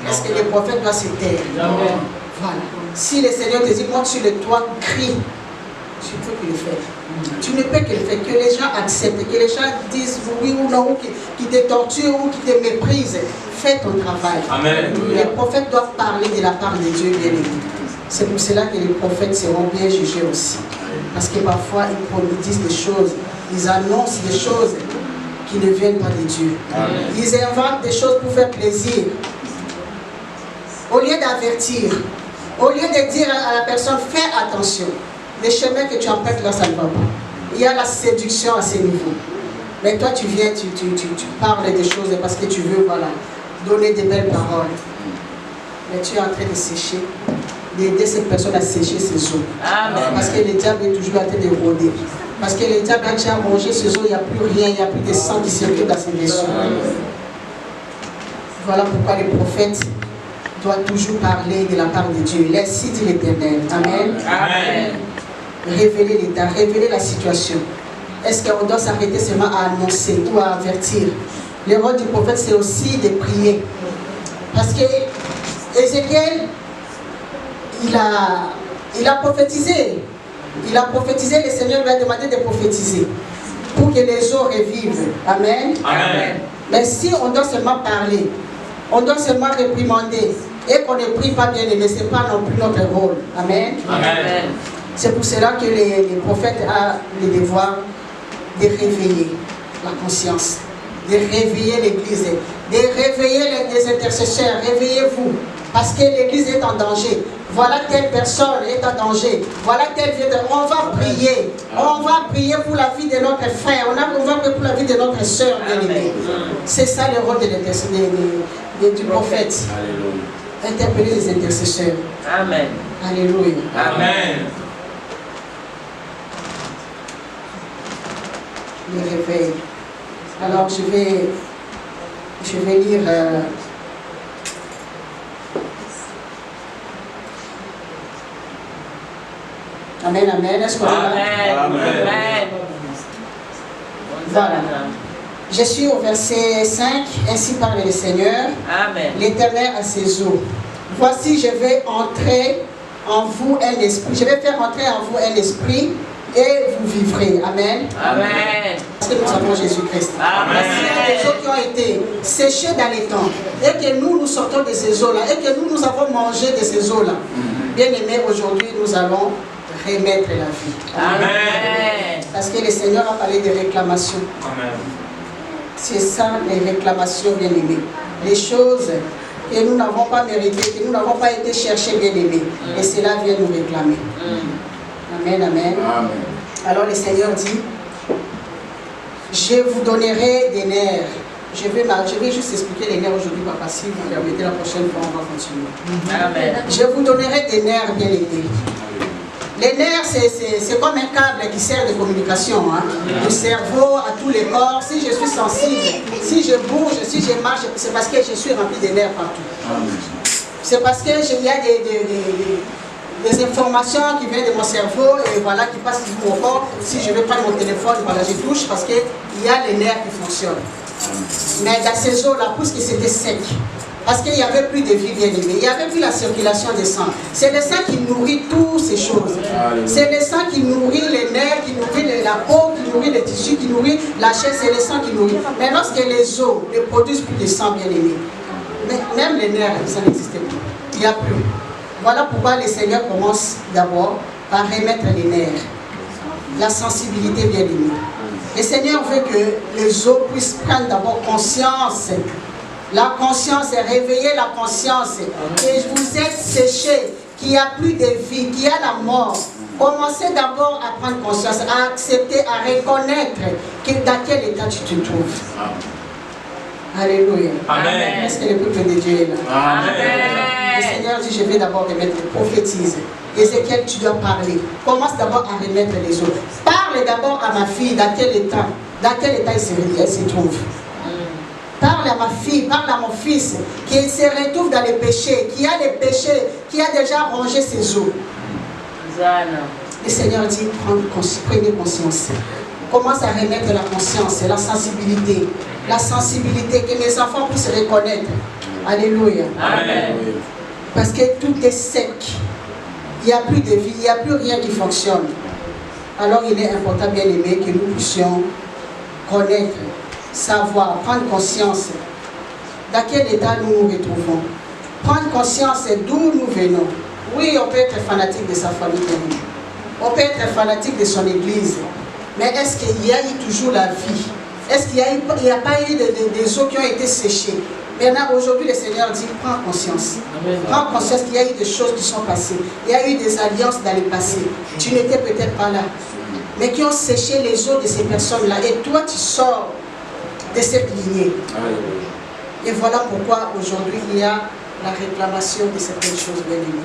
Est-ce que les prophètes doivent se taire? Voilà. Si le Seigneur te dit, monte sur le toit, crie, tu peux que le faire. Tu ne peux que le faire, que les gens acceptent, que les gens disent oui ou non, ou qui te torturent ou qui te méprisent. Fais ton travail. Amen. Les prophètes doivent parler de la part de Dieu, bien aimé. C'est pour cela que les prophètes seront bien jugés aussi. Parce que parfois, ils disent des choses, ils annoncent des choses qui ne viennent pas de Dieu. Amen. Ils inventent des choses pour faire plaisir. Au lieu d'avertir, au lieu de dire à la personne, fais attention. Les chemins que tu empruntes là, ça ne va pas. Il y a la séduction à ce niveau. Mais toi, tu viens, tu parles des choses parce que tu veux, voilà, donner des belles paroles. Mais tu es en train de sécher, d'aider cette personne à sécher ses eaux. Amen. Parce que le diable est toujours en train de rôder. Parce que le diable a déjà mangé ses eaux, il n'y a plus rien, il n'y a plus de sang qui circule dans ses vaisseaux. Voilà pourquoi les prophètes doivent toujours parler de la part de Dieu. Ainsi dit l'Éternel. Amen. Amen. Révéler l'état, révéler la situation. Est-ce qu'on doit s'arrêter seulement à annoncer ou à avertir? Le rôle du prophète, c'est aussi de prier. Parce que Ézéchiel, il a prophétisé. Il a prophétisé, le Seigneur lui a demandé de prophétiser pour que les eaux revivent. Amen. Amen. Mais si on doit seulement parler, on doit seulement réprimander et qu'on ne prie pas bien aimé, ce n'est pas non plus notre rôle. Amen. Amen. C'est pour cela que les prophètes ont le devoir de réveiller la conscience, de réveiller l'Église, de réveiller les intercesseurs. Réveillez-vous, parce que l'Église est en danger. Voilà telle personne est en danger. Voilà telle vie. On va prier. On va prier pour la vie de notre frère. On va prier pour la vie de notre soeur bien-aimée. C'est ça le rôle du prophète. Interpeller les intercesseurs. Amen. Alléluia. Amen. Le réveil. Alors je vais lire Amen, amen. Est-ce qu'on est là? Amen. Voilà. Je suis au verset 5. Ainsi parle le Seigneur. Amen. L'Éternel à ses eaux. Voici, je vais entrer en vous un esprit. Je vais faire entrer en vous un esprit et vous vivrez. Amen. Amen. Parce que nous avons Jésus-Christ. Amen. S'il y a des eaux qui ont été séchées dans les temps et que nous sortons de ces eaux-là et que nous avons mangé de ces eaux-là, bien aimés, aujourd'hui nous allons remettre la vie. Amen. Parce que le Seigneur a parlé de réclamations. Amen. C'est ça, les réclamations, bien aimés. Les choses que nous n'avons pas méritées, que nous n'avons pas été chercher, bien aimés. Et cela vient nous réclamer. Amen, amen. Amen. Alors le Seigneur dit, je vous donnerai des nerfs. Je vais juste expliquer les nerfs aujourd'hui, papa. Si vous permettez, la prochaine fois, on va continuer. Amen. Je vous donnerai des nerfs, bien aimés. Les nerfs, c'est comme un câble qui sert de communication. Hein? Du cerveau à tous les corps. Si je suis sensible, si je bouge, si je marche, c'est parce que je suis rempli de nerfs partout. C'est parce qu'il y a des informations qui viennent de mon cerveau et voilà, qui passent sur mon corps. Si je vais prendre mon téléphone, voilà, je touche parce qu'il y a les nerfs qui fonctionnent. Mais dans ces eaux-là, puisque c'était sec, parce qu'il n'y avait plus de vie bien aimée, il n'y avait plus la circulation des sangs. C'est le sang qui nourrit toutes ces choses. C'est le sang qui nourrit les nerfs, qui nourrit la peau, qui nourrit les tissus, qui nourrit la chair, c'est le sang qui nourrit. Mais lorsque les eaux ne produisent plus de sang bien aimé, même les nerfs, ça n'existe plus. Il n'y a plus. Voilà pourquoi le Seigneur commence d'abord par remettre les nerfs, la sensibilité bien aimée. Le Seigneur veut que les eaux puissent prendre d'abord conscience. La conscience, réveiller la conscience. Et vous êtes séchés, qu'il n'y a plus de vie, qu'il y a la mort. Commencez d'abord à prendre conscience, à accepter, à reconnaître dans quel état tu te trouves. Alléluia. Amen. Est-ce que le peuple de Dieu est là? Amen. Le Seigneur dit, je vais d'abord remettre, prophétise. Ézéchiel, tu dois parler. Commence d'abord à remettre les eaux. Parle d'abord à ma fille, dans quel état elle se trouve. Parle à ma fille, parle à mon fils, qui se retrouve dans les péchés, qui a les péchés, qui a déjà rongé ses os. Le Seigneur dit, prenez conscience. Commence à remettre la conscience, la sensibilité, que mes enfants puissent se reconnaître. Alléluia. Amen. Parce que tout est sec. Il n'y a plus de vie, il n'y a plus rien qui fonctionne. Alors il est important, bien aimé, que nous puissions connaître, savoir, prendre conscience dans quel état nous nous retrouvons. Prendre conscience d'où nous venons. Oui, on peut être fanatique de sa famille, on peut être fanatique de son église, mais est-ce qu'il y a eu toujours la vie? Est-ce qu'il n'y a pas eu des eaux qui ont été séchées? Maintenant, aujourd'hui, le Seigneur dit, prends conscience. Prends conscience qu'il y a eu des choses qui sont passées. Il y a eu des alliances dans le passé. Tu n'étais peut-être pas là, mais qui ont séché les eaux de ces personnes-là. Et toi, tu sors de cette lignée. Et voilà pourquoi aujourd'hui, il y a la réclamation de certaines choses, bien aimées.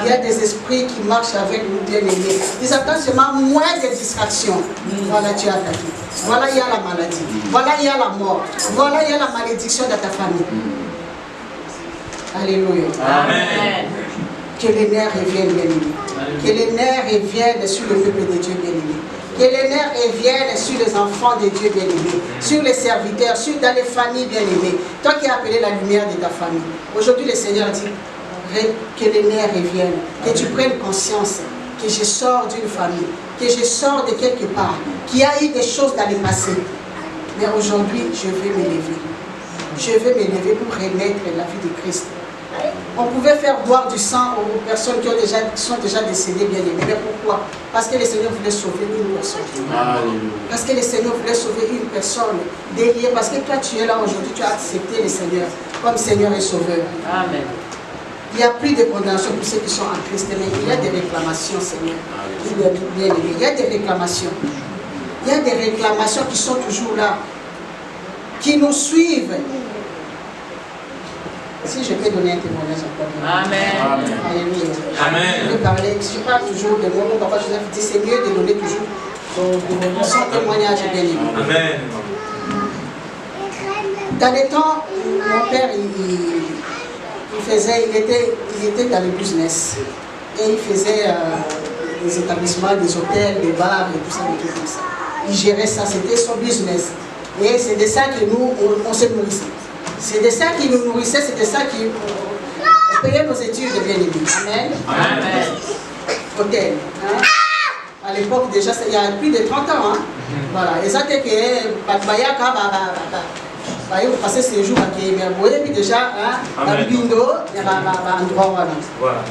Il y a des esprits qui marchent avec nous, bien aimés. Ils attendent seulement moins de distractions. Voilà, tu as attaqué. Voilà, il y a la maladie. Voilà, il y a la mort. Voilà, il y a la malédiction de ta famille. Alléluia. Amen. Que les nerfs reviennent, bien aimés. Que les nerfs reviennent sur le peuple de Dieu, bien aimé. Que les nerfs reviennent sur les enfants de Dieu, bien aimés. Sur les serviteurs, dans les familles, bien aimées. Toi qui as appelé la lumière de ta famille. Aujourd'hui, le Seigneur dit que les nerfs reviennent. Que tu prennes conscience que je sors d'une famille. Que je sors de quelque part. Qu'il y a eu des choses dans le passé. Mais aujourd'hui, je vais m'élever. Je vais m'élever pour renaître la vie de Christ. On pouvait faire boire du sang aux personnes qui sont déjà décédées, bien aimées. Mais pourquoi? Parce que le Seigneur voulait sauver une personne. Parce que le Seigneur voulait sauver une personne déliée. Parce que toi, tu es là aujourd'hui, tu as accepté le Seigneur comme Seigneur et Sauveur. Amen. Il n'y a plus de condamnation pour ceux qui sont en Christ, mais il y a des réclamations, Seigneur. Bien aimé. Il y a des réclamations. Il y a des réclamations qui sont toujours là, qui nous suivent. Si je peux donner un témoignage encore. Amen. Alléluia. Amen. Je parle toujours de moi. Mon papa Joseph dit c'est mieux de donner toujours son témoignage, bien aimé. Amen. Dans les temps, mon père, il était dans le business. Et il faisait des établissements, des hôtels, des bars et tout ça, des trucs comme ça. Il gérait ça, c'était son business. Et c'est de ça que nous, on se nourrissait. C'est de ça qui nous nourrissait, c'est de ça qui payait nos études, bien aimés. Amen. Amen. Hôtel. Hein? À l'époque, déjà, il y a plus de 30 ans. Hein? Voilà. Et ça, c'est que vous passez ces jours à Kémer. Et puis déjà, dans le bindo, il y a un endroit. Voilà.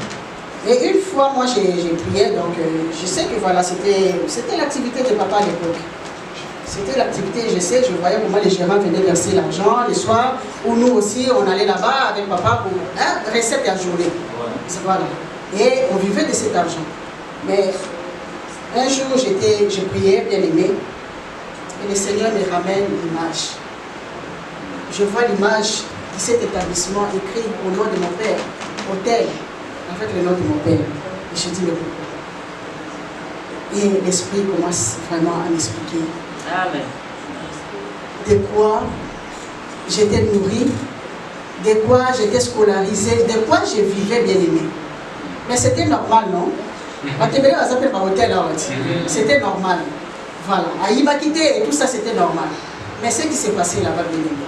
Et une fois, moi, j'ai prié, donc je sais que voilà, c'était l'activité de papa à l'époque. C'était l'activité, je sais, je voyais comment les gérants venaient verser l'argent les soirs, ou nous aussi, on allait là-bas avec papa pour recette à journée. Voilà. Et on vivait de cet argent. Mais un jour, je priais, bien aimé, et le Seigneur me ramène l'image. Je vois l'image de cet établissement écrit au nom de mon père, hôtel, en fait le nom de mon père. Et je dis, mais pourquoi? Et l'Esprit commence vraiment à m'expliquer. Amen. De quoi j'étais nourrie, de quoi j'étais scolarisée, de quoi je vivais, bien aimé. Mais c'était normal, non? C'était normal. Voilà. À Imakité et tout ça, c'était normal. Mais ce qui s'est passé là-bas, bien aimé,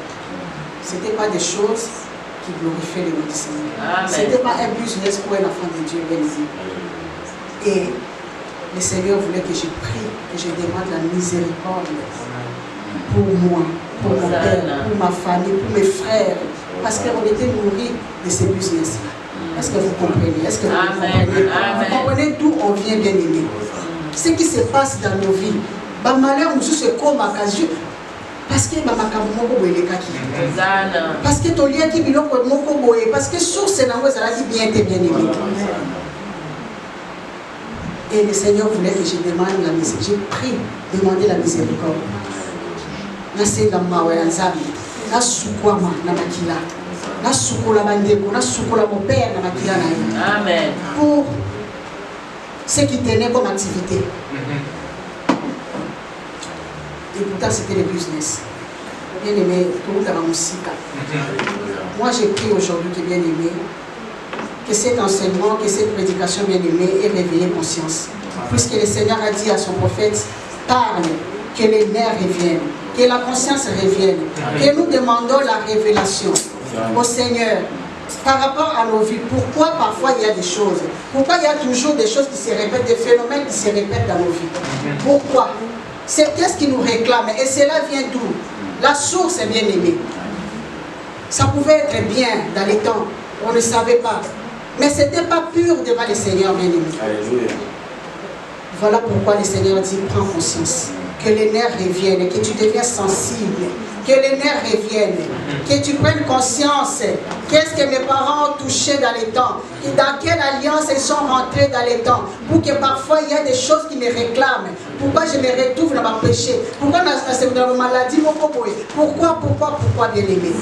ce n'était pas des choses qui glorifiaient le nom du Seigneur. Ce n'était pas un business pour un enfant de Dieu, bien aimé. Et le Seigneur voulait que je prie, que je demande la miséricorde pour moi, pour mon père, pour ma famille, pour mes frères. Parce qu'on était nourris de ces business-là. Est-ce que vous comprenez? Est-ce que vous comprenez? Vous comprenez d'où on vient, bien aimé? Ce qui se passe dans nos vies, bah, malheur nous se comme à casu. Parce que parce que ton lien qui biloko moko boye, parce que source na moi ça dit bien t'es bien aimé. Et le Seigneur voulait que je demande la miséricorde. J'ai prié, demander la miséricorde. Na senga mawe anzabi, na sukwama na makila, na sukola bandeko, na sukola mon père na makila na. Amen. Pour ce qui tenait comme activité. Et pourtant c'était le business. Bien-aimé, moi j'ai pris aujourd'hui que bien-aimé, que cet enseignement, que cette prédication bien-aimée ait réveillé conscience. Puisque le Seigneur a dit à son prophète, parle, que les nerfs reviennent, que la conscience revienne, que nous demandons la révélation au Seigneur par rapport à nos vies. Pourquoi parfois il y a des choses? Pourquoi il y a toujours des choses qui se répètent, des phénomènes qui se répètent dans nos vies? Pourquoi? C'est qu'est-ce qui nous réclame? Et cela vient d'où? La source est bien aimée. Ça pouvait être bien dans les temps, on ne savait pas. Mais ce n'était pas pur devant le Seigneur bien aimé. Alléluia. Voilà pourquoi le Seigneur dit, prends conscience. Que les nerfs reviennent, que tu deviens sensible. Que les nerfs reviennent. Que tu prennes conscience. Qu'est-ce que mes parents ont touché dans les temps? Dans quelle alliance ils sont rentrés dans les temps? Pour que parfois il y a des choses qui me réclament. Pourquoi je me retrouve dans ma péché? Pourquoi dans ma maladie? Pourquoi bien aimé?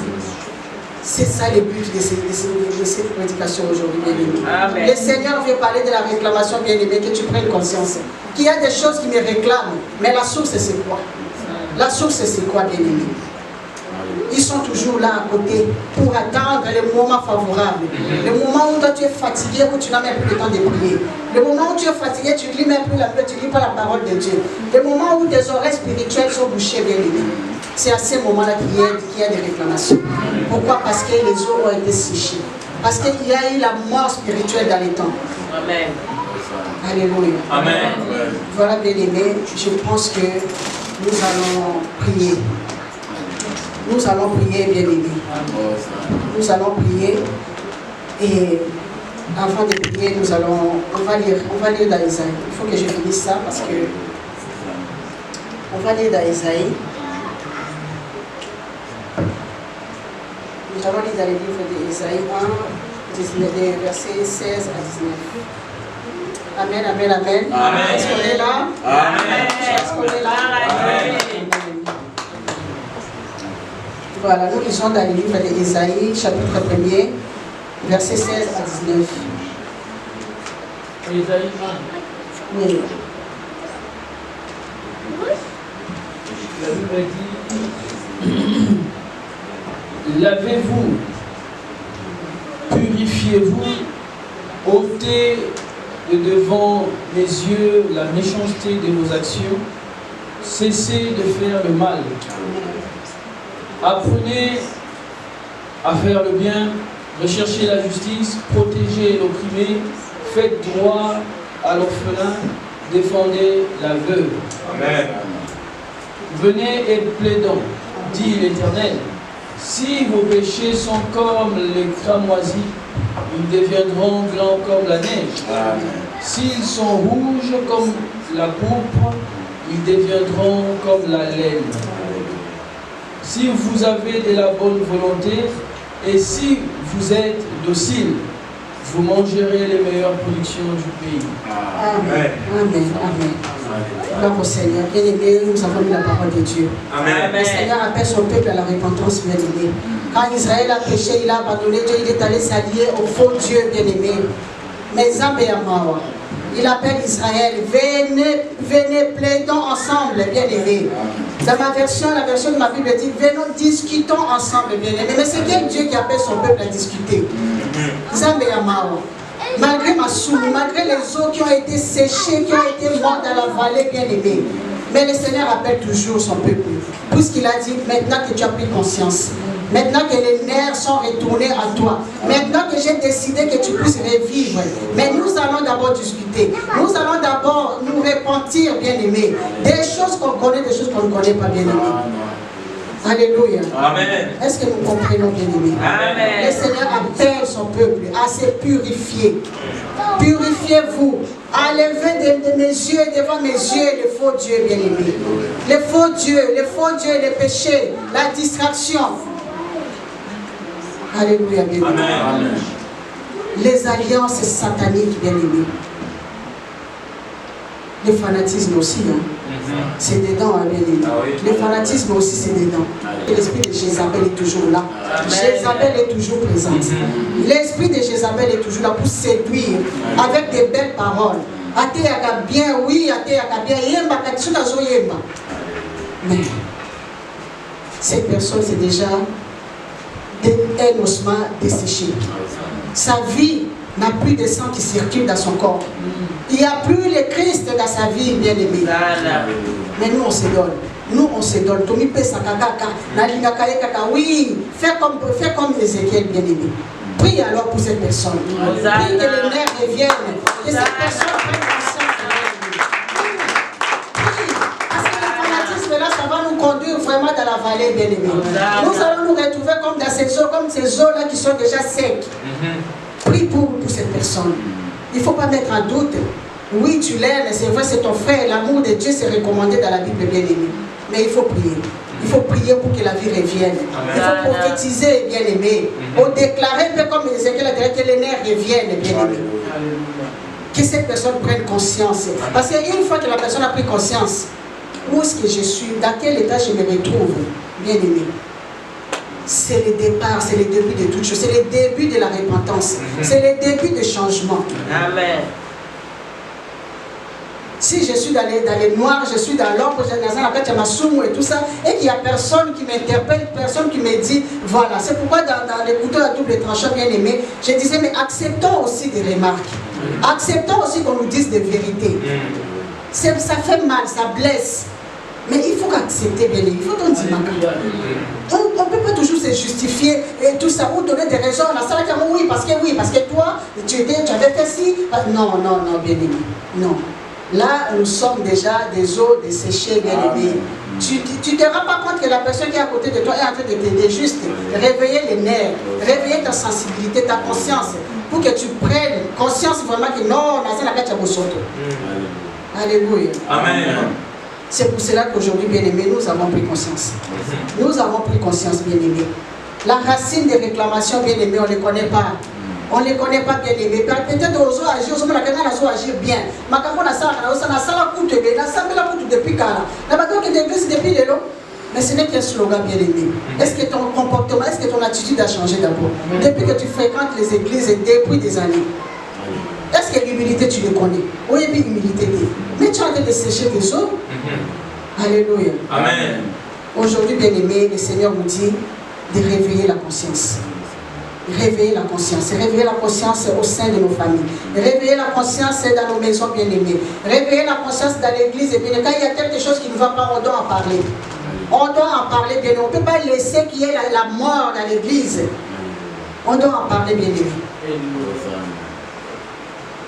C'est ça le but de cette prédication aujourd'hui, bien-aimé. Le Seigneur veut parler de la réclamation, bien-aimé, que tu prennes conscience. Qu'il y a des choses qui me réclament, mais la source c'est quoi? La source c'est quoi, bien-aimé? Ils sont toujours là à côté pour attendre le moment favorable. Le moment où toi tu es fatigué, où tu n'as même plus le temps de prier. Le moment où tu es fatigué, tu ne lis même plus la Bible, tu ne lis pas la parole de Dieu. Le moment où tes oreilles spirituelles sont bouchées, bien-aimé. C'est à ce moment-là qu'il y a des réclamations. Pourquoi? Parce que les eaux ont été séchées. Parce qu'il y a eu la mort spirituelle dans les temps. Amen. Alléluia. Amen. Voilà, bien-aimés, je pense que nous allons prier. Nous allons prier, bien-aimés. Nous allons prier. Et avant de prier, on va lire dans Isaïe. Il faut que je finisse ça parce que on va lire dans Isaïe. Nous allons lire dans le livre d'Isaïe 1, versets 16 à 19. Amen, amen, amen. Amen. Est-ce qu'on est là? Amen. Est-ce qu'on est là? Amen. Voilà, nous lisons dans le livre d'Isaïe, chapitre 1er, versets 16 à 19. Isaïe 1. Oui. La Bible dit, lavez-vous, purifiez-vous, ôtez de devant mes yeux la méchanceté de vos actions, cessez de faire le mal. Apprenez à faire le bien, recherchez la justice, protégez l'opprimé, faites droit à l'orphelin, défendez la veuve. Amen. Venez et plaidons, dit l'Éternel. Si vos péchés sont comme les cramoisis, ils deviendront blancs comme la neige. S'ils sont rouges comme la pourpre, ils deviendront comme la laine. Si vous avez de la bonne volonté et si vous êtes docile, vous mangerez les meilleures productions du pays. Amen. Amen. Amen. Gloire au Seigneur. Bien-aimés, nous avons lu la parole de Dieu. Amen. Le Seigneur appelle son peuple à la repentance, bien-aimé. Quand Israël a péché, il a abandonné Dieu, il est allé s'allier au faux Dieu, bien-aimé. Mais Zambéamawa, il appelle Israël, venez, plaidons ensemble, bien-aimés. Dans ma version, la version de ma Bible dit, venons, discutons ensemble, bien-aimés. Mais c'est quel Dieu qui appelle son peuple à discuter? Zambéamawa. Malgré ma soupe, malgré les eaux qui ont été séchées, qui ont été mortes dans la vallée, bien-aimée. Mais le Seigneur appelle toujours son peuple. Puisqu'il a dit, maintenant que tu as pris conscience, maintenant que les nerfs sont retournés à toi, maintenant que j'ai décidé que tu puisses revivre, mais nous allons d'abord discuter. Nous allons d'abord nous repentir, bien-aimés. Des choses qu'on connaît, des choses qu'on ne connaît pas, bien-aimés. Alléluia. Amen. Est-ce que nous comprenons, bien-aimés? Amen. Le Seigneur appelle son peuple à se purifier. Purifiez-vous. Enlevez de mes yeux, devant mes yeux, les faux dieux, bien-aimés. Les faux dieux, les péchés, la distraction. Alléluia, bien-aimés. Amen. Les alliances sataniques, bien-aimés. Le fanatisme aussi, hein. C'est dedans, hein, bien-aimés. Le fanatisme aussi, c'est dedans. L'esprit de Jézabel est toujours là. Jézabel est toujours présente. L'esprit de Jézabel est toujours là pour séduire avec des belles paroles. Ate yaka bien, oui, ate yaka bien, yemba, katsuka zo yemba. Mais cette personne c'est déjà un ossement desséché. Sa vie n'a plus de sang qui circule dans son corps. Il n'y a plus le Christ dans sa vie, bien aimé. Mais nous on se donne. Nous on se donne. Oui, fais comme Ézéchiel, bien aimé. Prie alors pour cette personne. Prie que les nerfs reviennent. Que cette personne prenne conscience. Prie. Parce que le fanatisme là, ça va nous conduire vraiment dans la vallée, bien aimé. Nous allons nous retrouver comme dans ces eaux, comme ces eaux là qui sont déjà secs. Prie pour cette personne. Il ne faut pas mettre en doute. Oui, tu l'aimes, c'est vrai, c'est ton frère. L'amour de Dieu, c'est recommandé dans la Bible, bien aimé. Mais il faut prier. Il faut prier pour que la vie revienne. Amen. Il faut prophétiser, bien aimé. Pour déclarer, un peu comme Ézéchiel a dit, que les nerfs reviennent, bien aimé. Que cette personne prenne conscience. Parce qu'une fois que la personne a pris conscience, où est-ce que je suis, dans quel état je me retrouve, bien aimé. C'est le départ, c'est le début de toute chose. C'est le début de la repentance. C'est le début du changement. Amen. Si je suis dans les noirs, je suis dans l'ombre, je suis dans la et tout ça, et qu'il n'y a personne qui m'interpelle, personne qui me dit, voilà. C'est pourquoi dans les couteaux à double tranchant, bien aimé, je disais, mais acceptons aussi des remarques. Acceptons aussi qu'on nous dise des vérités. Ça fait mal, ça blesse. Mais il faut accepter, bien aimé. Il faut qu'on dise, on ne peut pas toujours se justifier et tout ça, ou donner des raisons. La salle qui a dit, oui, parce que toi, tu avais fait ci. Non, bien aimé. Non. Là, nous sommes déjà des eaux desséchées, bien aimés. Tu ne te rends pas compte que la personne qui est à côté de toi est en train de t'aider. Juste réveiller les nerfs, réveiller ta sensibilité, ta conscience, pour que tu prennes conscience vraiment que non, on a fait un Alléluia. Amen. C'est pour cela qu'aujourd'hui, bien aimés, nous avons pris conscience. Nous avons pris conscience, bien aimés. La racine des réclamations, bien aimés, on ne les connaît pas. On ne les connaît pas, bien aimés. Peut-être qu'on va agir, on va agir bien. Mais quand on a ça, on a ça, on a depuis quand. Mais ce n'est qu'un slogan, bien aimé. Est-ce que ton comportement, est-ce que ton attitude a changé d'abord? Depuis que tu fréquentes les églises et depuis des années. Est-ce que l'humilité, tu le connais? Oui, bien humilité. Mais tu es en train de sécher tes eaux. Alléluia. Amen. Aujourd'hui, bien aimé, le Seigneur nous dit de réveiller la conscience. Réveiller la conscience. Réveiller la conscience au sein de nos familles. Réveiller la conscience dans nos maisons bien-aimées. Réveiller la conscience dans l'église. Quand il y a quelque chose qui ne va pas, on doit en parler. On doit en parler bien. On ne peut pas laisser qu'il y ait la mort dans l'église. On doit en parler bien-aimé.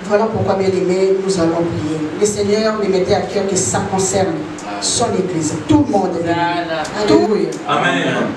Voilà pourquoi, bien-aimé, nous allons prier. Le Seigneur lui mettait à cœur que ça concerne son église. Tout le monde. Alléluia. Amen.